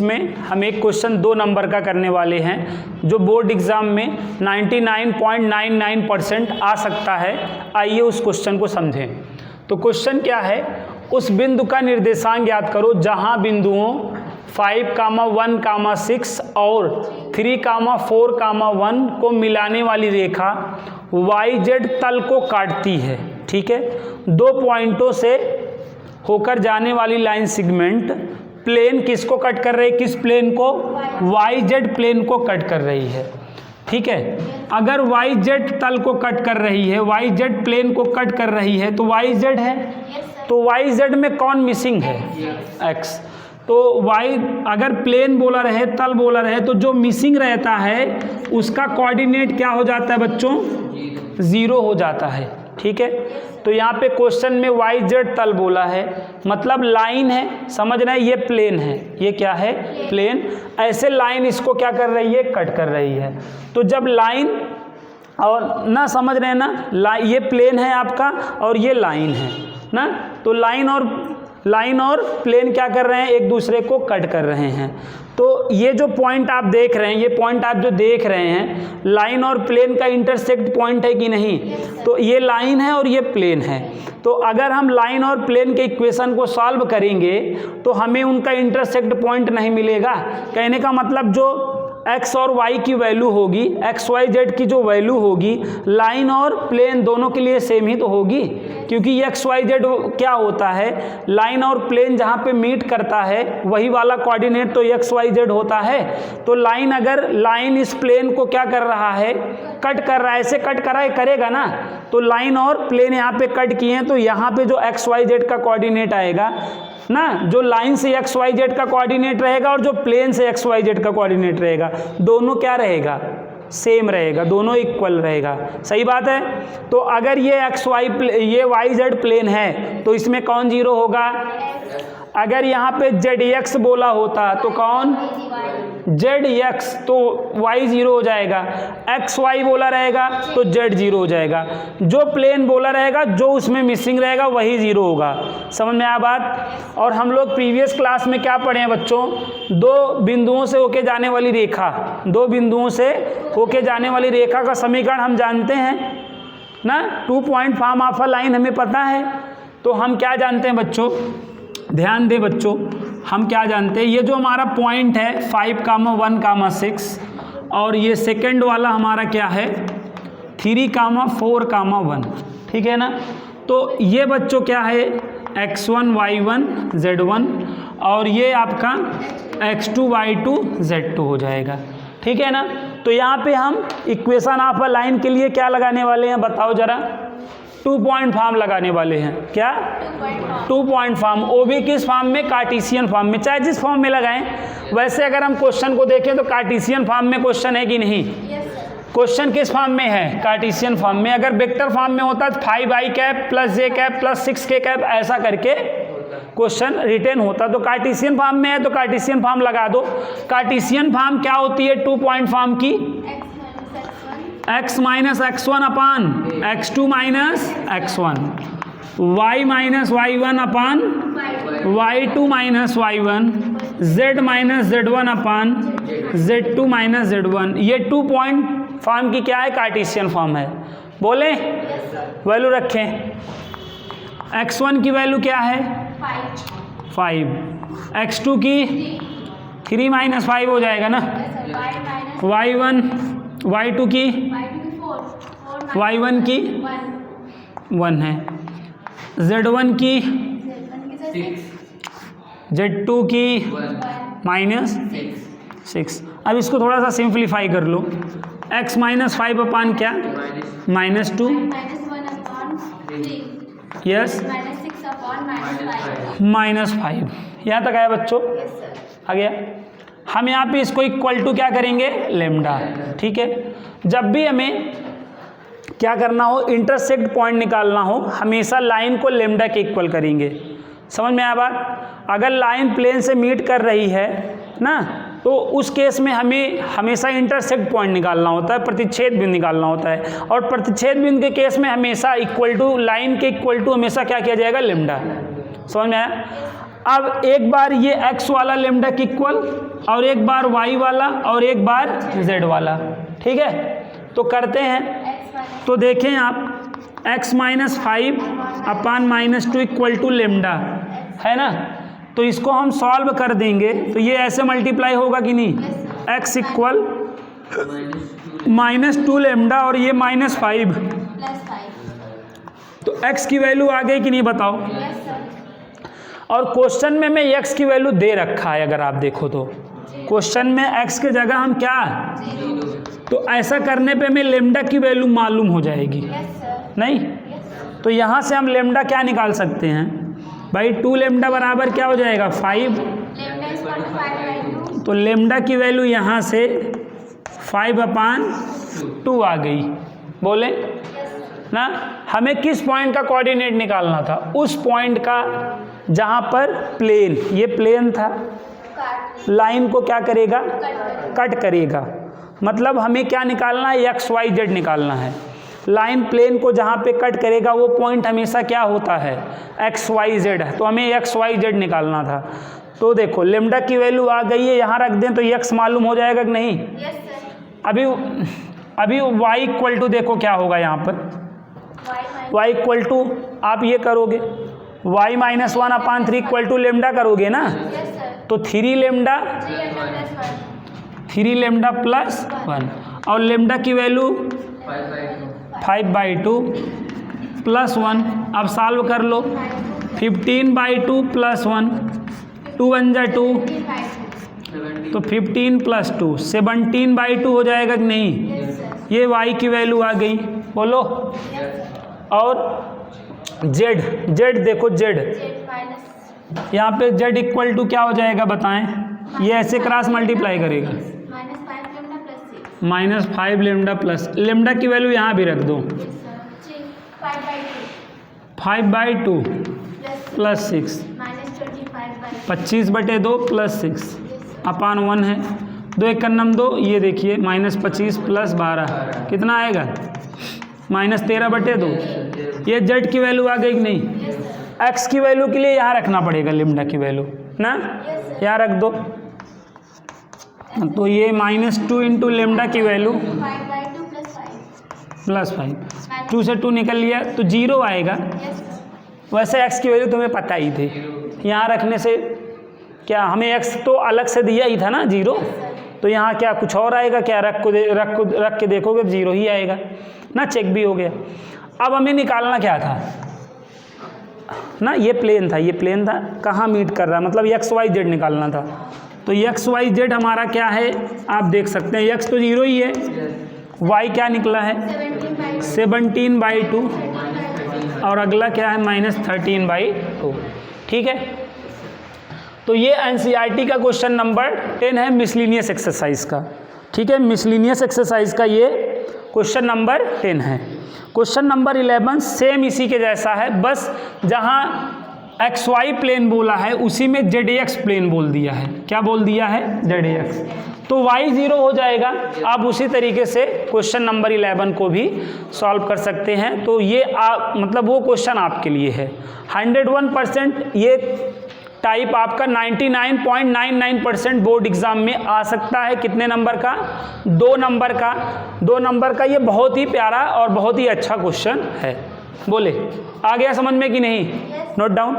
में हम एक क्वेश्चन 2 नंबर का करने वाले हैं जो बोर्ड एग्जाम में 99.99% आ सकता है। आइए उस क्वेश्चन को समझें। तो क्वेश्चन क्या है, उस बिंदु का निर्देशांक ज्ञात करो जहां बिंदुओं 5, 1, 6 और 3, 4, 1 को मिलाने वाली रेखा YZ तल को काटती है। ठीक है, 2 पॉइंटों से होकर जाने वाली लाइन सेगमेंट प्लेन किसको कट कर रही है, किस प्लेन को, YZ प्लेन को कट कर रही है। ठीक है, अगर YZ तल को कट कर रही है, YZ प्लेन को कट कर रही है तो YZ है, तो YZ में कौन मिसिंग है, X। तो Y अगर प्लेन बोला रहे, तल बोला रहे, तो जो मिसिंग रहता है उसका कोऑर्डिनेट क्या हो जाता है बच्चों, 0 हो जाता है। ठीक है, तो यहाँ पे क्वेश्चन में YZ तल बोला है, मतलब लाइन है, समझ रहे हैं, ये प्लेन है, ये क्या है, प्लेन। ऐसे लाइन इसको क्या कर रही है, कट कर रही है। तो जब लाइन और ना, समझ रहे हैं ना, ये प्लेन है आपका और ये लाइन है ना, तो लाइन और प्लेन क्या कर रहे हैं, एक दूसरे को कट कर रहे हैं। तो ये जो पॉइंट आप देख रहे हैं, ये पॉइंट आप जो देख रहे हैं, लाइन और प्लेन का इंटरसेक्ट पॉइंट है कि नहीं, तो ये लाइन है और ये प्लेन है। तो अगर हम लाइन और प्लेन के इक्वेशन को सॉल्व करेंगे तो हमें उनका इंटरसेक्ट पॉइंट नहीं मिलेगा। कहने का मतलब जो x और y की वैल्यू होगी, XYZ की जो वैल्यू होगी, लाइन और प्लेन दोनों के लिए सेम ही तो होगी, क्योंकि XYZ क्या होता है, लाइन और प्लेन जहाँ पे मीट करता है वही वाला कोऑर्डिनेट तो XYZ होता है। तो लाइन, अगर लाइन इस प्लेन को क्या कर रहा है, कट कर रहा है, ऐसे कट करेगा ना, तो लाइन और प्लेन यहाँ पे कट किए हैं, तो यहाँ पे जो XYZ का कोऑर्डिनेट आएगा ना, जो लाइन से XYZ का कोऑर्डिनेट रहेगा और जो प्लेन से XYZ का कोऑर्डिनेट रहेगा, दोनों क्या रहेगा, सेम रहेगा, दोनों इक्वल रहेगा। सही बात है। तो अगर ये ये YZ प्लेन है तो इसमें कौन 0 होगा, अगर यहाँ पे ZX बोला होता तो कौन, ZX, तो Y 0 हो जाएगा, XY बोला रहेगा तो Z 0 हो जाएगा, जो प्लेन बोला रहेगा, जो उसमें मिसिंग रहेगा वही 0 होगा। समझ में आया बात। और हम लोग प्रीवियस क्लास में क्या पढ़े हैं बच्चों, 2 बिंदुओं से होके जाने वाली रेखा, 2 बिंदुओं से होके जाने वाली रेखा का समीकरण हम जानते हैं ना, 2 point form of a line हमें पता है। तो हम क्या जानते हैं बच्चों, ध्यान दे बच्चों, हम क्या जानते हैं, ये जो हमारा पॉइंट है 5, 1, 6 और ये सेकंड वाला हमारा क्या है 3, 4, 1, ठीक है ना। तो ये बच्चों क्या है x1, y1, z1 और ये आपका x2, y2, z2 हो जाएगा। ठीक है ना। तो यहाँ पे हम इक्वेशन ऑफ अ लाइन के लिए क्या लगाने वाले हैं बताओ जरा, 2 पॉइंट फॉर्म लगाने वाले हैं। क्या, 2 पॉइंट फॉर्म, वो भी किस फॉर्म में, कार्टेशियन फॉर्म में, चाहे जिस फॉर्म में लगाएं। वैसे अगर हम क्वेश्चन को देखें तो कार्टेशियन फॉर्म में क्वेश्चन है कि नहीं, क्वेश्चन किस फॉर्म में है, कार्टेशियन फॉर्म में। अगर वेक्टर फॉर्म में होता तो 5i cap plus j cap plus 6k cap ऐसा करके क्वेश्चन रिटेन होता, तो कार्टेशियन फॉर्म में है तो कार्टेशियन फॉर्म लगा दो। कार्टेशियन फॉर्म क्या होती है 2 पॉइंट फॉर्म की, x माइनस x1 अपान x2 minus x1, y minus y1 अपान y2 minus y1, z minus z1 अपान z2 माइनस z1। ये 2 पॉइंट फॉर्म की क्या है, कार्टेशियन फॉर्म है। बोले वैल्यू रखें, x1 की वैल्यू क्या है 5, x2 की 3 माइनस 5 हो जाएगा ना, y1, y2 की, y1 की 1 है, z1 की 6, z2 की माइनस 6। अब इसको थोड़ा सा सिंप्लीफाई कर लो, x माइनस 5 अपान क्या, -2, यस, -5। यहाँ तक आया बच्चों, आ गया। हम यहाँ पे इसको इक्वल टू क्या करेंगे, लेमडा। ठीक है, जब भी हमें क्या करना हो, इंटरसेक्ट पॉइंट निकालना हो, हमेशा लाइन को लेमडा के इक्वल करेंगे। समझ में आया बात। अगर लाइन प्लेन से मीट कर रही है ना, तो उस केस में हमें हमेशा इंटरसेक्ट पॉइंट निकालना होता है, प्रतिच्छेद बिंदु निकालना होता है। और प्रतिच्छेद बिंदु के केस में हमेशा इक्वल टू, लाइन के इक्वल टू हमेशा क्या किया जाएगा, लेमडा। समझ में आया। अब एक बार ये x वाला लेमडा की इक्वल और एक बार y वाला और एक बार z वाला, ठीक है। तो करते हैं, तो देखें आप x minus 5 upon minus 2 equal to lambda है ना। तो इसको हम सॉल्व कर देंगे तो ये ऐसे मल्टीप्लाई होगा कि नहीं, x इक्वल माइनस 2 लेमडा और ये माइनस 5, तो x की वैल्यू आ गई कि नहीं बताओ। और क्वेश्चन में मैं x की वैल्यू दे रखा है, अगर आप देखो तो क्वेश्चन में x के जगह हम क्या, तो ऐसा करने पे हमें लेमडा की वैल्यू मालूम हो जाएगी नहीं। तो यहाँ से हम लेमडा क्या निकाल सकते हैं भाई, 2 लेमडा बराबर क्या हो जाएगा 5, तो लेमडा की वैल्यू यहाँ से 5/2 आ गई, बोले ना। हमें किस पॉइंट का कोऑर्डिनेट निकालना था, उस पॉइंट का जहाँ पर प्लेन, ये प्लेन था, लाइन को क्या करेगा, कट करेगा। मतलब हमें क्या निकालना है, एक्स वाई जेड निकालना है। लाइन प्लेन को जहाँ पे कट करेगा वो पॉइंट हमेशा क्या होता है, एक्स वाई जेड है। तो हमें एक्स वाई जेड निकालना था। तो देखो लेमडा की वैल्यू आ गई है, यहाँ रख दें तो एक्स मालूम हो जाएगा कि नहीं। अभी y इक्वल टू देखो क्या होगा यहाँ पर, y इक्वल टू आप ये करोगे y minus 1/3 equal to lambda करोगे ना, तो 3 लेमडा प्लस 1 और लेमडा की वैल्यू 5/2 प्लस 1। अब सॉल्व कर लो, 15/2 प्लस 1, 2 1 जा 2, तो 15 प्लस 2 17/2 हो जाएगा कि नहीं। ये y की वैल्यू आ गई, बोलो। और z देखो, z यहाँ पे z इक्वल टू क्या हो जाएगा बताएं, ये ऐसे क्रॉस मल्टीप्लाई करेगा, -5 लेमडा प्लस लेमडा की वैल्यू यहाँ भी रख दो, 5/2 प्लस 6, 25/2 प्लस 6 अपान 1 है, 2 1 2, ये देखिए -25 प्लस 12 कितना आएगा, -13/2। ये z की वैल्यू आ गई कि नहीं। x की वैल्यू के लिए यहाँ रखना पड़ेगा लेमडा की वैल्यू ना, यहाँ रख दो। तो ये -2 इंटू लेमडा की वैल्यू प्लस 5, 2 से 2 निकल लिया तो 0 आएगा। वैसे x की वैल्यू तुम्हें पता ही थी, यहाँ रखने से क्या, हमें x तो अलग से दिया ही था ना 0, तो यहाँ क्या कुछ और आएगा क्या, रख के देखोगे 0 ही आएगा ना, चेक भी हो गया। अब हमें निकालना क्या था ना, ये प्लेन था, कहाँ मीट कर रहा है, मतलब एक्स वाई जेड निकालना था। तो एक्स वाई जेड हमारा क्या है, आप देख सकते हैं x तो 0 ही है, y क्या निकला है 17/2 और अगला क्या है -13/2, ठीक है। तो ये एनसीईआरटी का क्वेश्चन नंबर 10 है मिसलिनियस एक्सरसाइज का, ठीक है। मिसलिनियस एक्सरसाइज का ये क्वेश्चन नंबर 10 है। क्वेश्चन नंबर 11 सेम इसी के जैसा है, बस जहाँ एक्स वाई प्लेन बोला है उसी में जेड एक्स प्लेन बोल दिया है। क्या बोल दिया है, जेड एक्स, तो y 0 हो जाएगा। आप उसी तरीके से क्वेश्चन नंबर 11 को भी सॉल्व कर सकते हैं। तो ये मतलब वो क्वेश्चन आपके लिए है 101%। ये टाइप आपका 99.99% बोर्ड एग्जाम में आ सकता है। कितने नंबर का, 2 नंबर का। 2 नंबर का ये बहुत ही प्यारा और बहुत ही अच्छा क्वेश्चन है। बोले आ गया समझ में कि नहीं, नोट डाउन।